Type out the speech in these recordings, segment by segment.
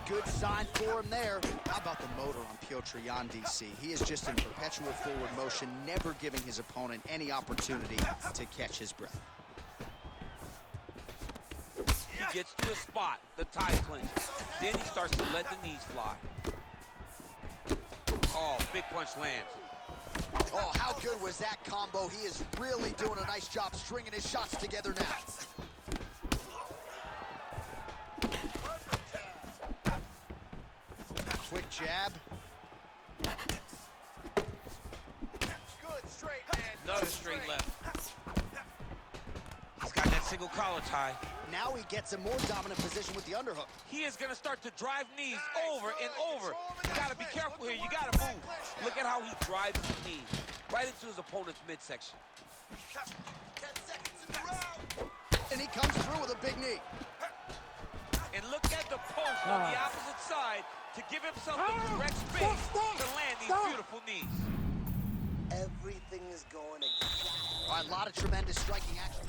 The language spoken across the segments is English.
good sign for him there. How about the motor on Piotr Jan, DC? He is just in perpetual forward motion, never giving his opponent any opportunity to catch his breath. He gets to the spot, the tie clinch. Then he starts to let the knees fly. Oh, big punch lands. Oh, how good was that combo? He is really doing a nice job stringing his shots together now. Quick jab. Good straight, man. Another straight left. He's got that single collar tie. Now he gets a more dominant position with the underhook. He is going to start to drive knees over and over. You got to be careful here. You got to move. Look at how he drives his knees right into his opponent's midsection. 10 seconds in the round. And he comes through with a big knee. And look at the post on the opposite side to give himself the correct space to land these beautiful knees. Everything is going exactly. All right, a lot of tremendous striking action.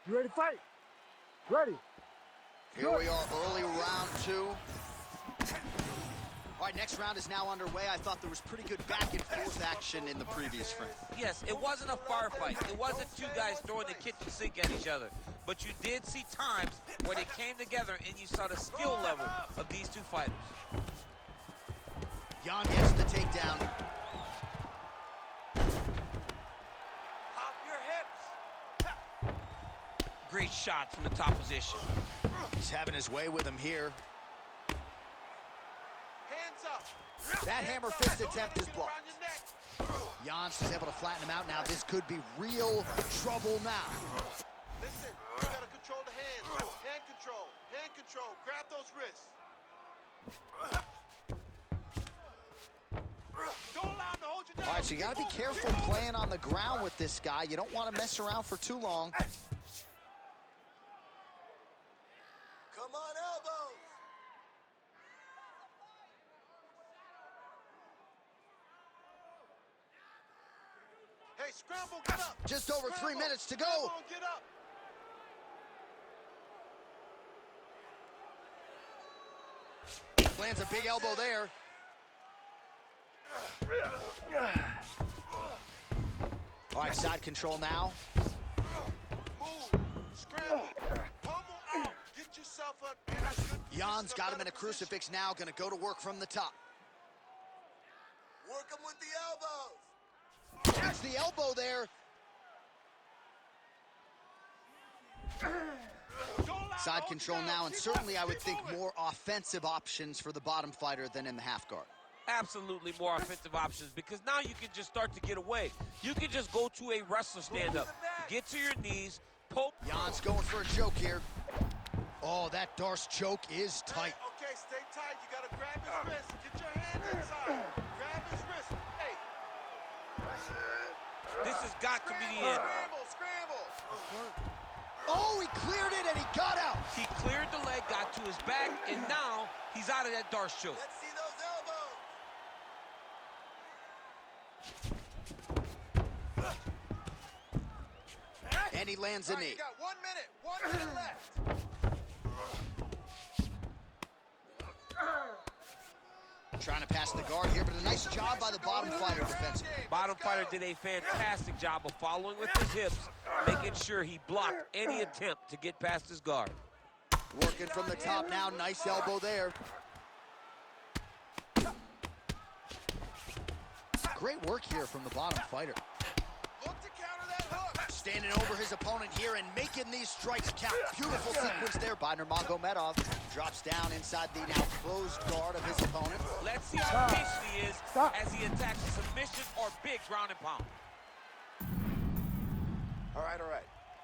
You ready to fight? Ready. Here we are, early round 2. All right, next round is now underway. I thought there was pretty good back and forth action in the previous frame. Yes, it wasn't a firefight. It wasn't two guys throwing the kitchen sink at each other. But you did see times where they came together and you saw the skill level of these two fighters. Jan gets the takedown. Pop your hips. Great shot from the top position. He's having his way with him here. Hands up. That hammer fist attempt is blocked. Jans is able to flatten him out now. This could be real trouble now. Listen, you gotta control the hands. Hand control. Hand control. Grab those wrists. Don't allow him to hold you down. All right, so you gotta be careful playing on the ground with this guy. You don't want to mess around for too long. Come on, elbows. Hey, scramble, get up. Just over 3 minutes to go. Scramble, get up. Lands a big elbow there. All right, side control now. Move. Scramble. Pummel out. Get yourself up. Jan's got him in a crucifix now, gonna go to work from the top. Work him with the elbows. There's the elbow there. Side control now, and certainly I would think more offensive options for the bottom fighter than in the half guard. Absolutely more offensive options, because now you can just start to get away. You can just go to a wrestler stand-up, get to your knees, poke. Jan's going for a choke here. Oh, that Darce choke is tight. Okay, stay tight. You gotta grab his wrist. Get your hand inside. Grab his wrist. Hey. This has got to be the end. Scramble, scramble. Oh, he cleared it and he got out. He cleared the leg, got to his back, and now he's out of that Darce choke. Let's see those elbows. And he lands a knee. You got 1 minute. 1 minute left. Trying to pass the guard here, but a nice job by the bottom fighter defensively. Bottom fighter did a fantastic job of following with his hips, making sure he blocked any attempt to get past his guard. Working from the top now, nice elbow there. Great work here from the bottom fighter. Look to counter that hook. Standing over his opponent here and making these strikes count. Beautiful sequence there by Nurmagomedov. Drops down inside the now closed guard of his opponent. Let's see how patient he is as he attacks a submission or big ground and pound. All right.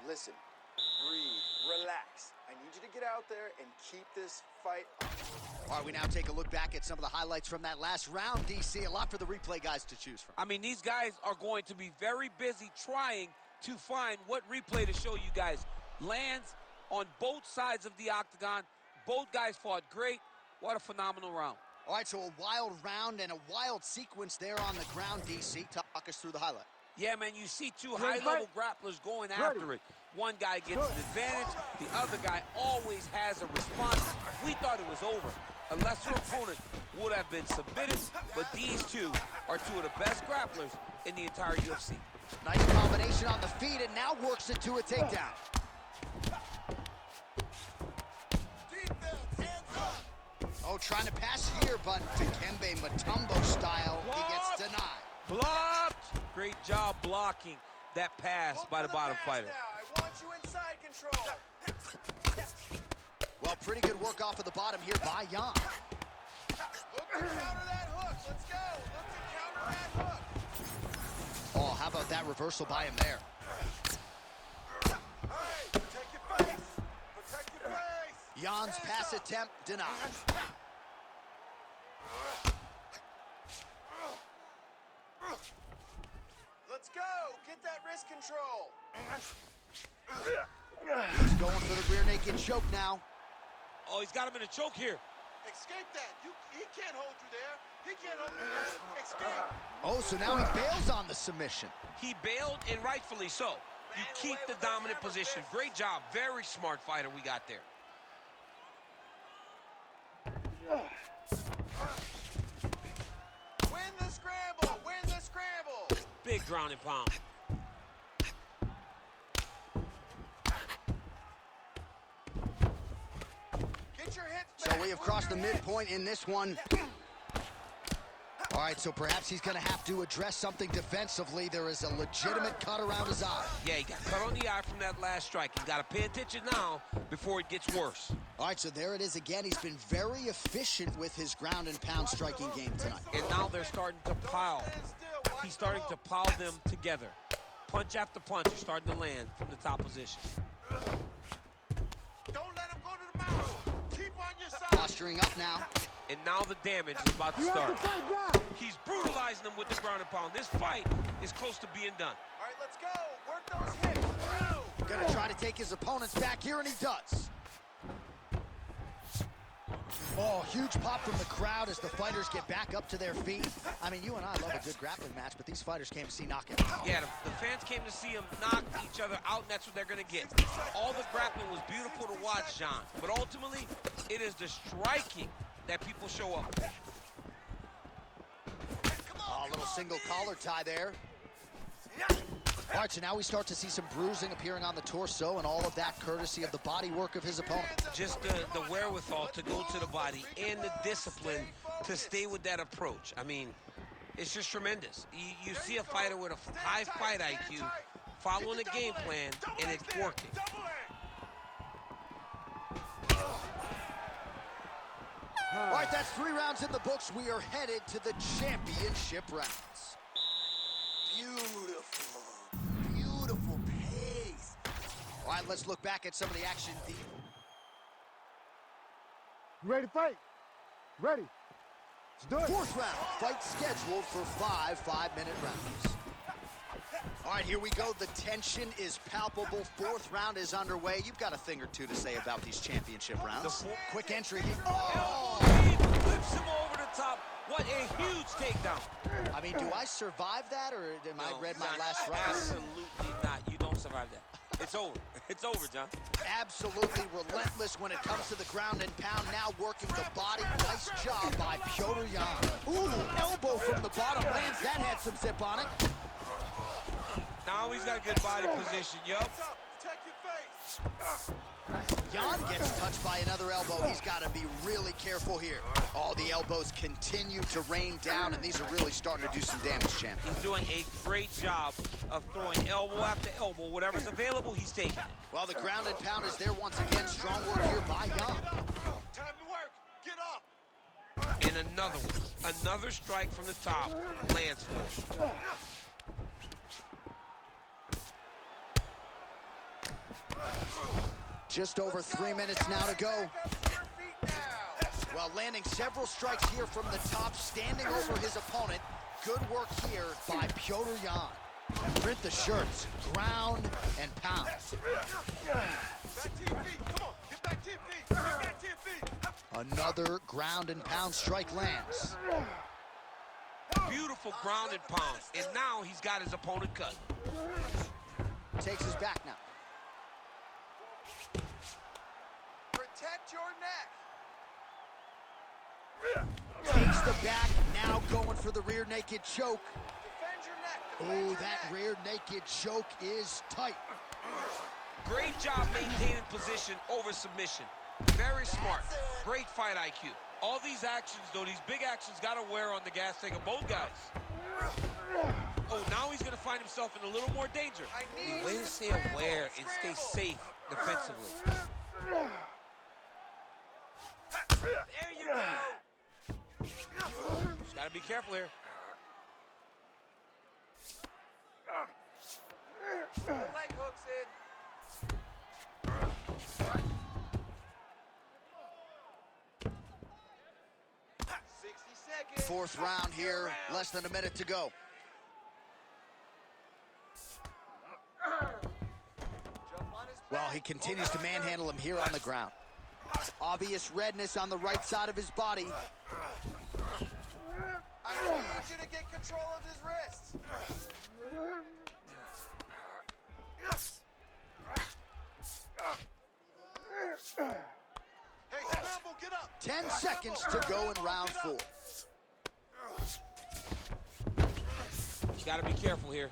Listen, breathe, relax. I need you to get out there and keep this fight on. All right, we now take a look back at some of the highlights from that last round, DC. A lot for the replay guys to choose from. I mean, these guys are going to be very busy trying to find what replay to show you guys. Lands on both sides of the octagon. Both guys fought great. What a phenomenal round. All right, so a wild round and a wild sequence there on the ground, DC. Talk us through the highlight. Yeah, man, you see two high-level grapplers going after it. One guy gets an advantage, the other guy always has a response. We thought it was over. A lesser opponent would have been submitted, but these two are two of the best grapplers in the entire UFC. Nice combination on the feet, and now works it to a takedown. Oh, trying to pass here, but Dikembe Mutombo style, he gets denied. Blocked! Great job blocking that pass by the bottom fighter. Now. I want you inside control. Well, pretty good work off of the bottom here by Jan. Look to counter that hook. Let's go. Look to counter that hook. Oh, how about that reversal by him there? Hey, protect your face. Protect your face. Jan's pass attempt denied. Let's go. Get that wrist control. He's going for the rear naked choke now. Oh, he's got him in a choke here. Escape that. He can't hold you there. He can't hold you there. Escape. Oh, so now he bails on the submission. He bailed, and rightfully so. You keep the dominant position. Great job. Very smart fighter we got there. Win the scramble. Win the scramble. Big ground and pound. Get your hips So back. we have crossed the midpoint in this one. All right, so perhaps he's going to have to address something defensively. There is a legitimate cut around his eye. Yeah, he got cut on the eye from that last strike. He's got to pay attention now before it gets worse. All right, so there it is again. He's been very efficient with his ground and pound striking game tonight. And now they're starting to pile. He's starting to pile them together. Punch after punch is starting to land from the top position. Don't let him go to the mouth. Keep on your side. Posturing up now. And now the damage is about to You have start. to fight now. He's brutalizing them with the ground and pound. This fight is close to being done. All right, let's go. Work those hips. Gonna try to take his opponents back here, and he does. Oh, huge pop from the crowd as the fighters get back up to their feet. I mean, you and I love a good grappling match, but these fighters came to see knockouts. Yeah, the fans came to see them knock each other out, and that's what they're going to get. All the grappling was beautiful to watch, John. But ultimately, it is the striking that people show up for. Oh, a little single collar tie there. All right, so now we start to see some bruising appearing on the torso, and all of that courtesy of the body work of his opponent. Just the wherewithal to go to the body and the discipline to stay with that approach. I mean, it's just tremendous. You see a fighter with a high fight IQ following a game plan, and it's working. All right, that's 3 rounds in the books. We are headed to the championship rounds. Beautiful. Beautiful pace. All right, let's look back at some of the action. You ready to fight? Ready. Let's do it. 4th round, fight scheduled for 5 5-minute rounds. All right, here we go. The tension is palpable. 4th round is underway. You've got a thing or two to say about these championship rounds. Quick entry. Oh! He flips him over the top. What a huge takedown. I mean, do I survive that, or am I read my last round? Absolutely not. You don't survive that. It's over. It's over, John. Absolutely relentless when it comes to the ground and pound. Now working the body. Nice job by Piotr Jan. Ooh, elbow from the bottom lands. That had some zip on it. Now he's got a good body position, yup. Protect your face. Jan gets touched by another elbow. He's got to be really careful here. All the elbows continue to rain down, and these are really starting to do some damage, champ. He's doing a great job of throwing elbow after elbow. Whatever's available, he's taking it. Well, the ground and pound is there once again. Strong work here by Jan. Time to work. Get up. And another one. Another strike from the top lands for him. Just over 3 minutes now to go. Well, landing several strikes here from the top, standing over his opponent. Good work here by Piotr Jan. Print the shirts, ground and pound. Back to your feet. Come on. Get back to your feet. Get back to your feet. Another ground and pound strike lands. Beautiful ground and pound. And now he's got his opponent cut. Takes his back now. your neck. Takes the back, now going for the rear naked choke. Defend your neck. Oh, Defend your that neck. rear naked choke is tight. Great job maintaining position over submission. Very smart. Great fight IQ. All these actions, though, these big actions got to wear on the gas tank of both guys. Oh, now he's going to find himself in a little more danger. The way to stay aware and stay safe defensively. There you go. Just got to be careful here. Leg hooks in. 60 seconds. Fourth round here, less than a minute to go. Jump on his Well, back. he continues to manhandle him here on the ground. Obvious redness on the right side of his body. I need you to get control of his wrists. Hey, scramble, get up. 10 seconds to go in round 4. You got to be careful here.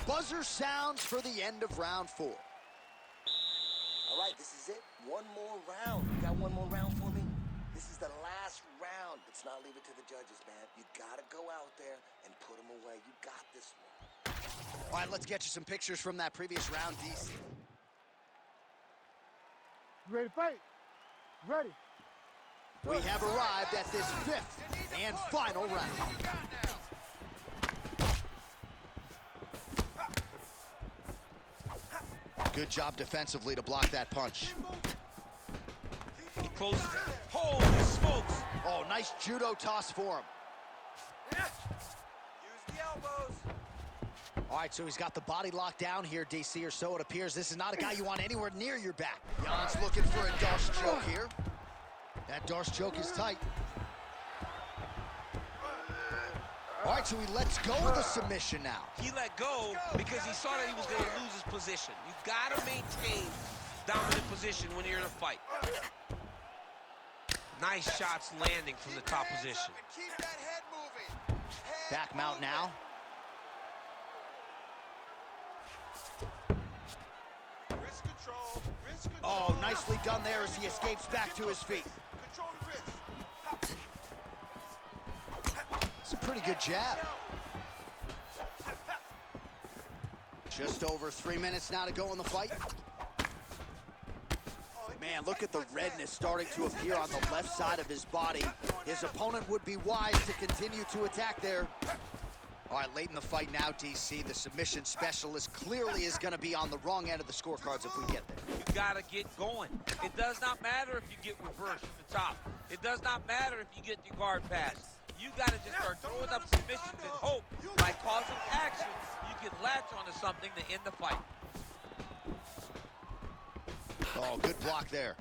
Buzzer sounds for the end of round 4. All right, this is it. One more round. You got one more round for me? This is the last round. Let's not leave it to the judges, man. You gotta go out there and put them away. You got this one. All right, let's get you some pictures from that previous round, DC. You ready to fight? Ready. We have arrived at this 5th and final round. Good job defensively to block that punch. He closes. Holy smokes. Oh, nice judo toss for him. Use the elbows. All right, so he's got the body locked down here, DC, or so it appears. This is not a guy you want anywhere near your back. Jan's looking for a Darce choke here. That Darce choke is tight. All right, so he lets go of the submission now. He let go because he saw that he was going to lose his position. You got to maintain dominant position when you're in a fight. Nice shots landing from the top position. Keep that head moving. Back mount now. Wrist control. Wrist control. Oh, nicely done there as he escapes back to his feet. Control the wrist. It's a pretty good jab. Just over 3 minutes now to go in the fight. Man, look at the redness starting to appear on the left side of his body. His opponent would be wise to continue to attack there. All right, late in the fight now, DC. The submission specialist clearly is going to be on the wrong end of the scorecards if we get there. You got to get going. It does not matter if you get reversed from the top. It does not matter if you get your guard passed. You got to just start throwing up submissions and hope by causing action you can latch onto something to end the fight. Oh, good block there.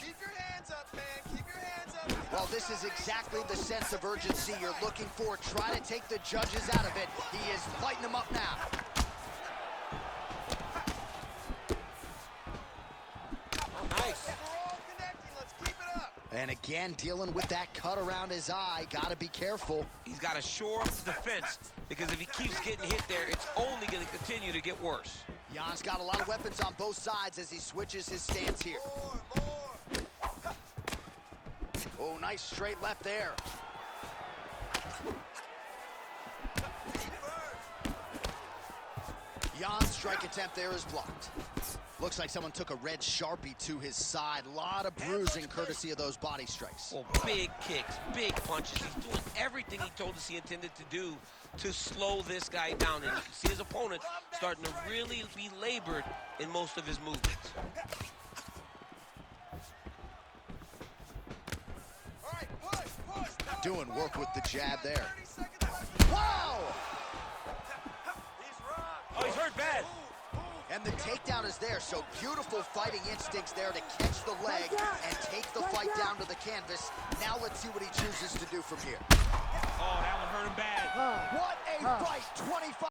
Keep your hands up, man. Keep your hands up. Well, this is exactly the sense of urgency you're looking for. Try to take the judges out of it. He is lighting them up now. Nice. We're all connecting. Let's keep it up. And again, dealing with that cut around his eye. Got to be careful. He's got to shore up the defense because if he keeps getting hit there, it's only going to continue to get worse. Jan's got a lot of weapons on both sides as he switches his stance here. More. Oh, nice straight left there. Jan's strike attempt there is blocked. Looks like someone took a red Sharpie to his side. A lot of bruising courtesy of those body strikes. Well, big kicks, big punches. He's doing everything he told us he intended to do to slow this guy down. And you can see his opponent starting to really be labored in most of his movements. All right, push. Doing work with the jab there. 30 seconds left. Wow! He's rocked. Oh, he's hurt bad. And the takedown is there, so beautiful fighting instincts there to catch the leg and take the fight down to the canvas. Now let's see what he chooses to do from here. Oh, that one hurt him bad. What a fight! 25